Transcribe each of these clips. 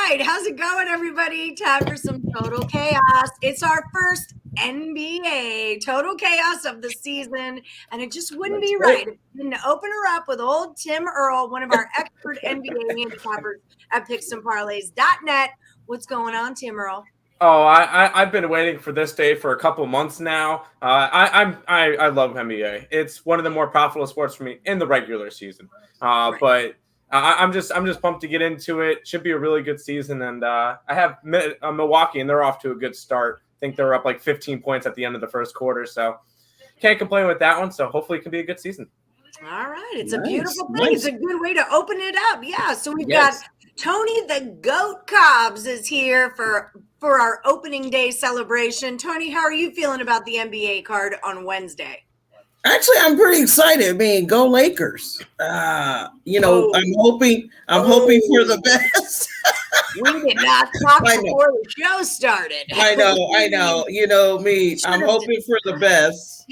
right. How's it going, everybody? Time for some total chaos. It's our first NBA total chaos of the season, and it just wouldn't be right if we didn't open her up with old Tim Earl, one of our expert NBA handicappers at PicksAndParlays.net. What's going on, Tim Earl? Oh, I've been waiting for this day for a couple months now. I love NBA. It's one of the more profitable sports for me in the regular season. But I'm just pumped to get into it. Should be a really good season, and I have Milwaukee, and they're off to a good start. I think they're up like 15 points at the end of the first quarter, so can't complain with that one. So hopefully it can be a good season. All right, it's a beautiful thing. Nice. It's a good way to open it up. Yeah, so we've got Tony the Goat Cobbs is here for our opening day celebration. Tony, how are you feeling about the NBA card on Wednesday? Actually, I'm pretty excited. I mean, go Lakers. I'm hoping for the best. We did not talk before the show started. I know. You know me. I'm hoping for the best.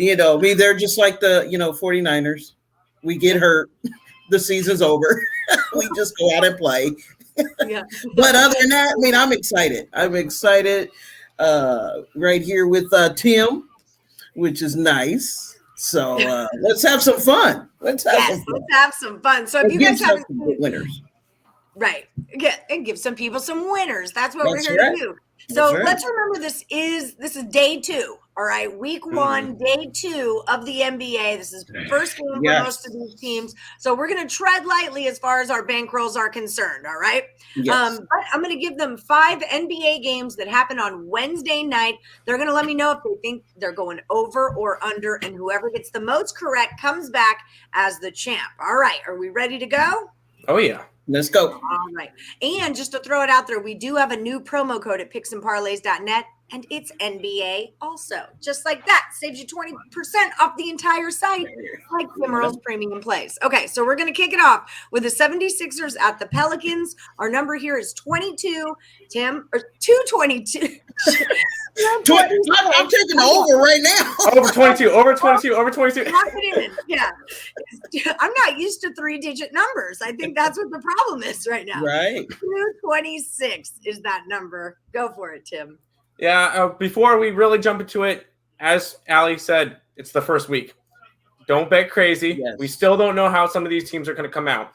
And, they're just like the 49ers. We get hurt. The season's over. We just go out and play. Yeah. But other than that, I mean, I'm excited. I'm excited right here with Tim, which is nice. So let's have some fun. Let's have some fun. So if you guys have winners. Right. And give some people some winners. That's what we're here to do. So let's remember this is day 2. All right. Week 1, day 2 of the NBA. This is the first game for most of these teams. So we're going to tread lightly as far as our bankrolls are concerned. All right. Yes. But I'm going to give them 5 NBA games that happen on Wednesday night. They're going to let me know if they think they're going over or under, and whoever gets the most correct comes back as the champ. All right. Are we ready to go? Oh, yeah. Let's go. All right. And just to throw it out there, we do have a new promo code at PicksAndParlays.net, and it's NBA also. Just like that. Saves you 20% off the entire site, like Tim Earl's Premium Plays. Okay, so we're going to kick it off with the 76ers at the Pelicans. Our number here is 22. Tim, or 222. I'm taking over right now. Over 22. Yeah. I'm not used to 3-digit numbers. I think that's what the problem is right now. Right. 226 is that number. Go for it, Tim. Yeah, before we really jump into it, as Allie said, it's the first week. Don't bet crazy. Yes. We still don't know how some of these teams are going to come out.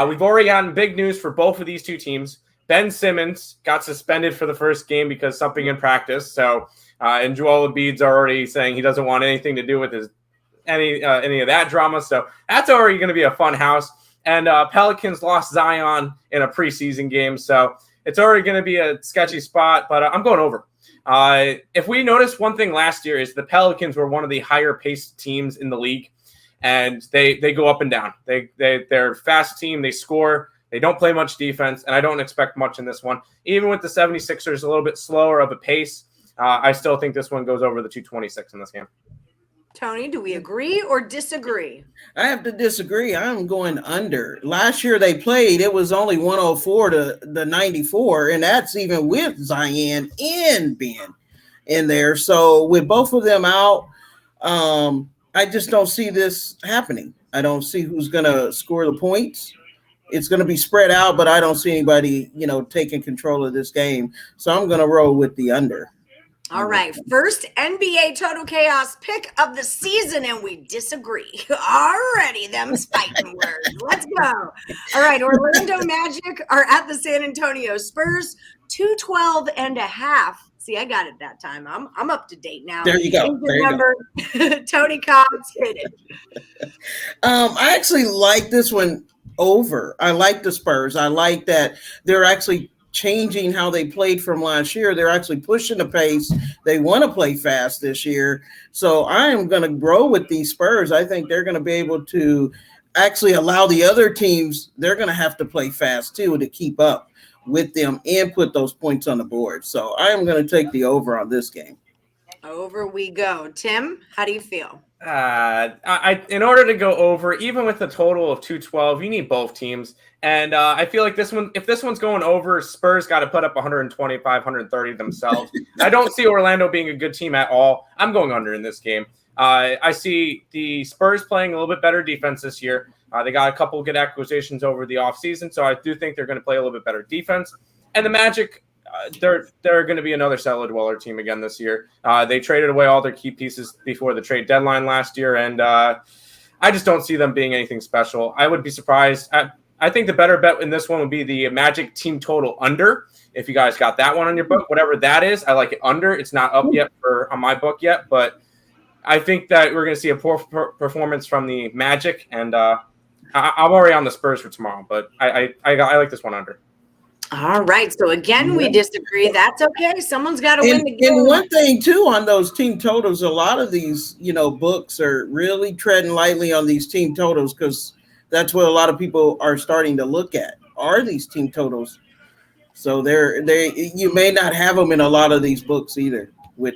We've already gotten big news for both of these two teams. Ben Simmons got suspended for the first game because something in practice. So, and Joel Embiid's already saying he doesn't want anything to do with any of that drama. So that's already going to be a fun house. And Pelicans lost Zion in a preseason game. So it's already going to be a sketchy spot, but I'm going over. If we noticed one thing last year is the Pelicans were one of the higher paced teams in the league, and they go up and down. They're a fast team. They score. They don't play much defense, and I don't expect much in this one. Even with the 76ers a little bit slower of a pace, I still think this one goes over the 226 in this game. Tony, do we agree or disagree? I have to disagree. I'm going under. Last year they played, it was only 104 to the 94, and that's even with Zion and Ben in there. So with both of them out, I just don't see this happening. I don't see who's going to score the points. It's going to be spread out, but I don't see anybody, taking control of this game. So I'm going to roll with the under. All right, first NBA Total Chaos pick of the season, and we disagree. Alrighty, them's fighting words. Let's go. All right, Orlando Magic are at the San Antonio Spurs, 212.5. See, I got it that time. I'm up to date now. There you go. Tony Cobbs hit it. I actually like this one over. I like the Spurs. I like that they're actually changing how they played from last year. They're actually pushing the pace. They want to play fast this year. So I am going to grow with these Spurs. I think they're going to be able to actually allow the other teams, they're going to have to play fast too to keep up with them and put those points on the board. So I am going to take the over on this game. Over we go. Tim, how do you feel? In order to go over, even with the total of 212, you need both teams. And I feel like this one, if this one's going over, Spurs got to put up 125, 130 themselves. I don't see Orlando being a good team at all. I'm going under in this game. I see the Spurs playing a little bit better defense this year. They got a couple good acquisitions over the offseason, so I do think they're going to play a little bit better defense. And the Magic, they're going to be another cellar dweller team again this year. They traded away all their key pieces before the trade deadline last year, and I just don't see them being anything special. I would be surprised. I think the better bet in this one would be the Magic team total under. If you guys got that one on your book, whatever that is, I like it under. It's not up yet on my book yet, but I think that we're going to see a poor performance from the Magic, and I'm already on the Spurs for tomorrow, but I like this one under. All right. So again, we disagree. That's okay. Someone's got to win the game. And one thing too on those team totals, a lot of these, books are really treading lightly on these team totals because that's what a lot of people are starting to look at. Are these team totals? So you may not have them in a lot of these books either.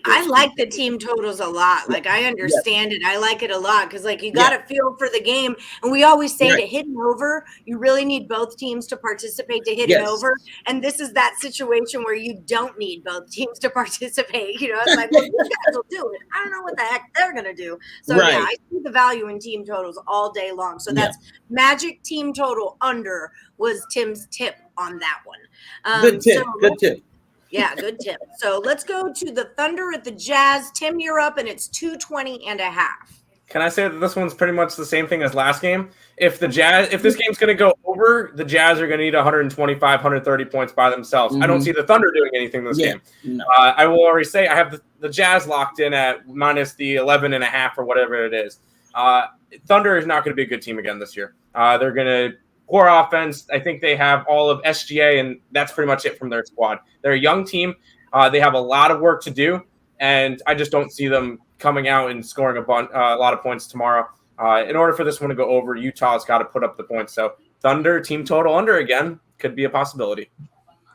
I like the team totals a lot. Like I understand it. I like it a lot because you got to feel for the game. And we always say to hit an over, you really need both teams to participate to hit an over. And this is that situation where you don't need both teams to participate. It's like, well, you guys will do it. I don't know what the heck they're going to do. So I see the value in team totals all day long. So that's Magic team total under was Tim's tip on that one. Good tip. Good tip. Yeah, good tip. So let's go to the Thunder at the Jazz. Tim, you're up, and it's 220.5. Can I say that this one's pretty much the same thing as last game? If this game's going to go over, the Jazz are going to need 125, 130 points by themselves. I don't see the Thunder doing anything this game. No. I will already say I have the Jazz locked in at minus the 11.5 or whatever it is. Thunder is not going to be a good team again this year. They're going to poor offense. I think they have all of SGA, and that's pretty much it from their squad. They're a young team. They have a lot of work to do, and I just don't see them coming out and scoring a lot of points tomorrow. In order for this one to go over, Utah's got to put up the points. So Thunder team total under again could be a possibility.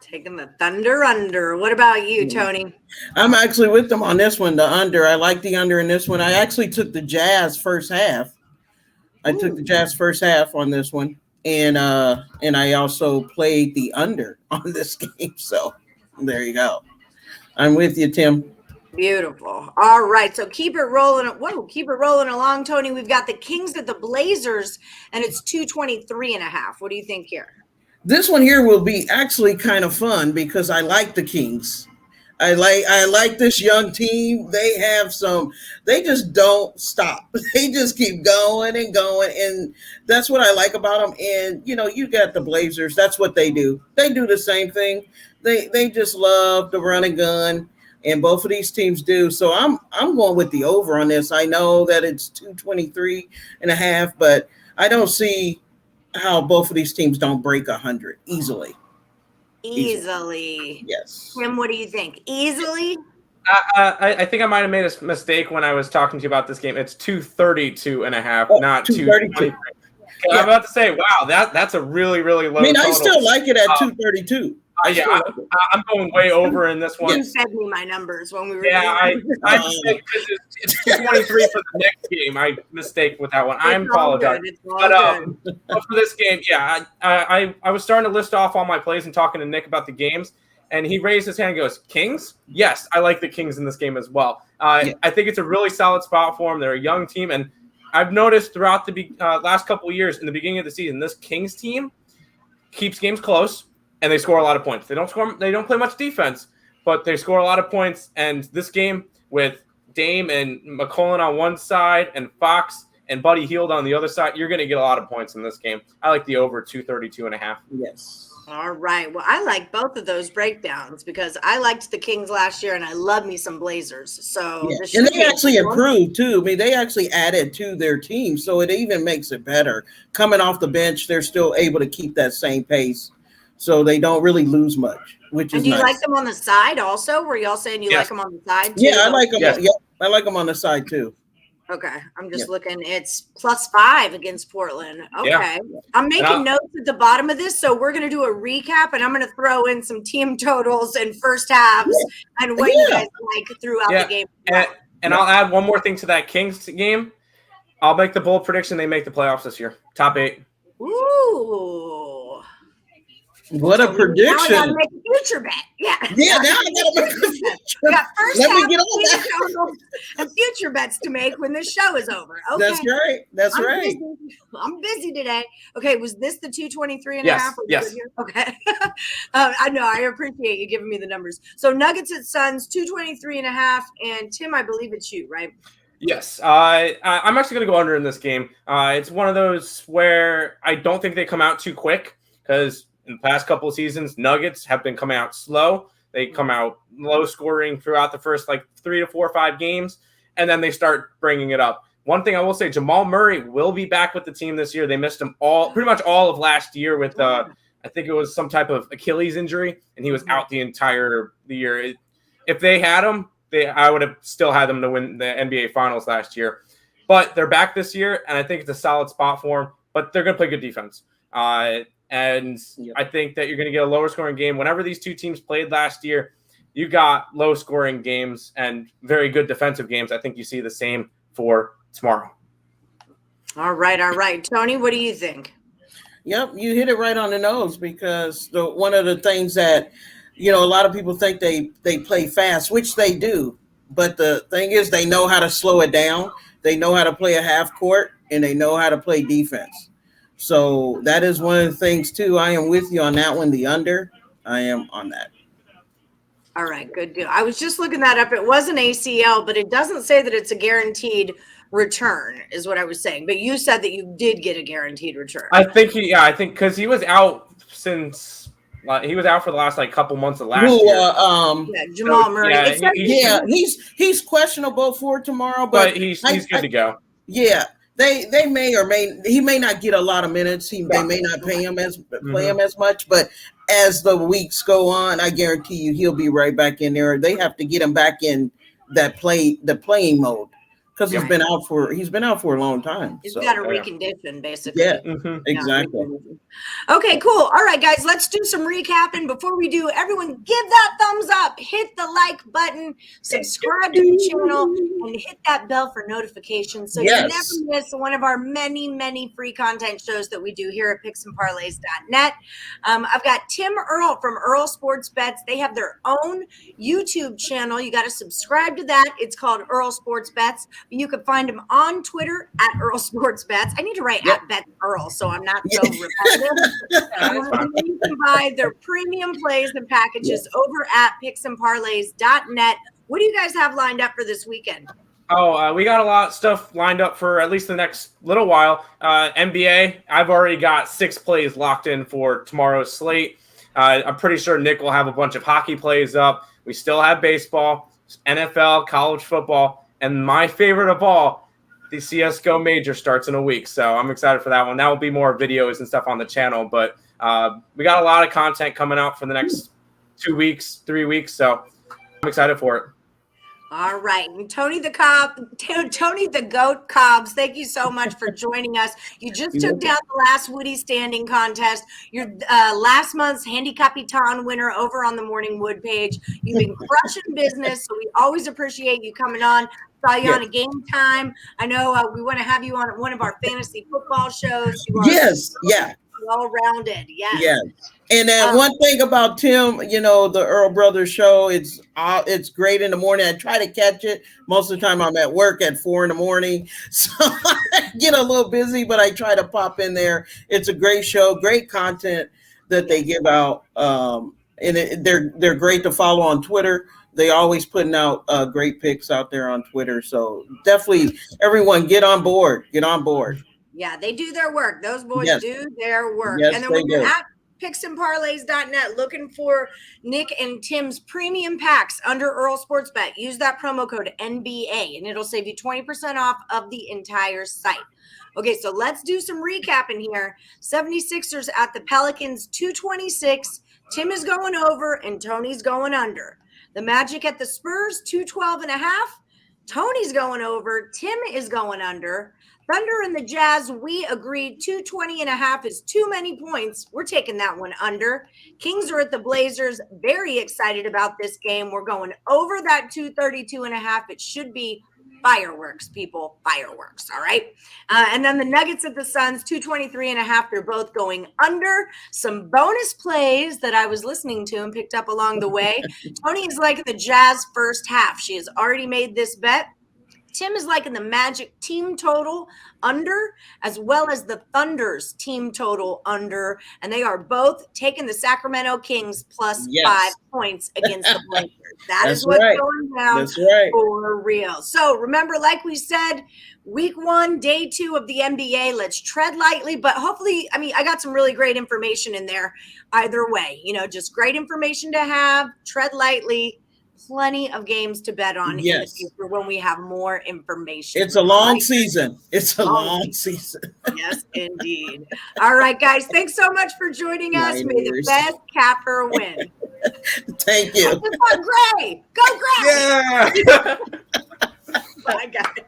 Taking the Thunder under. What about you, Tony? I'm actually with them on this one, the under. I like the under in this one. I actually took the Jazz first half. Took the Jazz first half on this one. And I also played the under on this game. So there you go. I'm with you, Tim. Beautiful. All right. So keep it rolling. Whoa, keep it rolling along, Tony. We've got the Kings at the Blazers, and it's 223.5. What do you think here? This one here will be actually kind of fun because I like the Kings. I like this young team. They just don't stop. They just keep going and going. And that's what I like about them. And, you got the Blazers. That's what they do. They do the same thing. They just love the run and gun. And both of these teams do. So I'm going with the over on this. I know that it's 223.5, but I don't see how both of these teams don't break 100 easily. Easily. Yes. Tim, what do you think? Easily? I think I might have made a mistake when I was talking to you about this game. It's 232.5, not 223. Yeah. I'm about to say, wow, that's a really, really low total. I still like it at 232. I'm going way over in this one. You fed me my numbers when we were. Yeah, I mistake because it's 223 for the next game. I mistake with that one. I apologize. But for this game, I was starting to list off all my plays and talking to Nick about the games, and he raised his hand and goes, Kings? Yes, I like the Kings in this game as well. I think it's a really solid spot for them. They're a young team, and I've noticed throughout the last couple of years in the beginning of the season, this Kings team keeps games close. And they score a lot of points. They don't play much defense, but they score a lot of points. And this game with Dame and McCollum on one side and Fox and Buddy Hield on the other side, you're going to get a lot of points in this game. I like the over 232.5. Yes. All right. Well, I like both of those breakdowns because I liked the Kings last year and I love me some Blazers. So and they actually improved too. They actually added to their team, so it even makes it better. Coming off the bench, they're still able to keep that same pace. So they don't really lose much, which is nice. And do you like them on the side also? Were y'all saying you like them on the side too? Yeah, I like them. Yeah, I like them on the side too. Okay. I'm just looking. It's +5 against Portland. Okay. Yeah. I'm making notes at the bottom of this. So we're going to do a recap, and I'm going to throw in some team totals and first halves and what you guys like throughout the game. And I'll add one more thing to that Kings game. I'll make the bold prediction they make the playoffs this year. Top 8. Ooh. What a prediction. Now I got to make a future bet. Yeah. Yeah, now I got to make a future bet. Got first Let half me get on that. and future bets to make when this show is over. Okay. That's right. That's right. I'm busy today. Okay, was this the 223 and yes, a half? Yes. Okay. I know. I appreciate you giving me the numbers. So Nuggets at Suns, 223 and a half. And Tim, I believe it's you, right? Yes, I'm actually going to go under in this game. It's one of those where I don't think they come out too quick because in the past couple of seasons, Nuggets have been coming out slow. They come out low scoring throughout the first 3 to 4 or 5 games, and then they start bringing it up. One thing I will say, Jamal Murray will be back with the team this year. They missed him pretty much all of last year with I think it was some type of Achilles injury, and he was out the entire year. If they had him, I would have still had them to win the NBA Finals last year. But they're back this year, and I think it's a solid spot for them. But they're going to play good defense. I think that you're going to get a lower scoring game. Whenever these two teams played last year, you got low scoring games and very good defensive games. I think you see the same for tomorrow. All right. Tony, what do you think? Yep, you hit it right on the nose because one of the things that, a lot of people think they play fast, which they do. But the thing is they know how to slow it down. They know how to play a half court, and they know how to play defense. So that is one of the things, too. I am with you on that one, the under. I am on that. All right, good deal. I was just looking that up. It was an ACL, but it doesn't say that it's a guaranteed return is what I was saying. But you said that you did get a guaranteed return. I think because he was out since he was out for the last couple months of last year. Jamal Murray. He's questionable for tomorrow, but he's good to go. Yeah. They may not get a lot of minutes. They may not play him as much, but as the weeks go on, I guarantee you he'll be right back in there. They have to get him back in the playing mode because he's been out for a long time. He's got to recondition, basically. Yeah, exactly. Okay, cool. All right, guys, let's do some recapping. Before we do, everyone give that thumbs up, hit the like button, subscribe to the channel, and hit that bell for notifications so you never miss one of our many, many free content shows that we do here at picksandparlays.net. I've got Tim Earl from Earl Sports Bets. They have their own YouTube channel. You got to subscribe to that. It's called Earl Sports Bets. You can find him on Twitter at Earl Sports Bets. I need to write at Bet Earl so I'm not so repetitive. You can buy their premium plays and packages over at picksandparlays.net. What do you guys have lined up for this weekend? We got a lot of stuff lined up for at least the next little while. NBA, I've already got 6 plays locked in for tomorrow's slate. I'm pretty sure Nick will have a bunch of hockey plays up. We still have baseball, NFL, college football, and my favorite of all, the CSGO major starts in a week. So I'm excited for that one. That will be more videos and stuff on the channel, but we got a lot of content coming out for the next 2 weeks, 3 weeks. So I'm excited for it. All right. And Tony the Goat Cobbs, thank you so much for joining us. You just took down the last Woody Standing contest. You're last month's Handy Capitan winner over on the Morning Wood page. You've been crushing business, so we always appreciate you coming on. Saw you on a Game Time. I know we want to have you on one of our fantasy football shows. Well-rounded. Yes. And then one thing about Tim, the Earl Brothers show, it's great in the morning. I try to catch it. Most of the time I'm at work at 4 a.m. So I get a little busy, but I try to pop in there. It's a great show, great content that they give out. And they're great to follow on Twitter. They always putting out great picks out there on Twitter. So definitely everyone get on board. Yeah, they do their work. Those boys do their work. Yes, and then when you're at picksandparlays.net looking for Nick and Tim's premium packs under Earl Sports Bet, use that promo code NBA and it'll save you 20% off of the entire site. Okay, so let's do some recapping here. 76ers at the Pelicans, 226. Tim is going over and Tony's going under. The Magic at the Spurs, 212.5. Tony's going over. Tim is going under. Thunder and the Jazz, we agreed 220.5 is too many points. We're taking that one under. Kings are at the Blazers. Very excited about this game. We're going over that 232.5. It should be Fireworks, people, fireworks. All right. And then the Nuggets at the Suns, 223.5. They're both going under. Some bonus plays that I was listening to and picked up along the way. Tony is liking the Jazz first half. She has already made this bet. Tim is liking the Magic team total under, as well as the Thunder's team total under. And they are both taking the Sacramento Kings plus 5 points against the Blazers. That's what's going down for real. So remember, like we said, week 1, day 2 of the NBA, let's tread lightly, but hopefully, I got some really great information in there either way, just great information to have, tread lightly. Plenty of games to bet on in the future when we have more information. It's a long season. It's a long season. Yes, indeed. All right, guys. Thanks so much for joining us. May the best capper win. Thank you. Gray. Go Gray. Yeah. Bye, guys.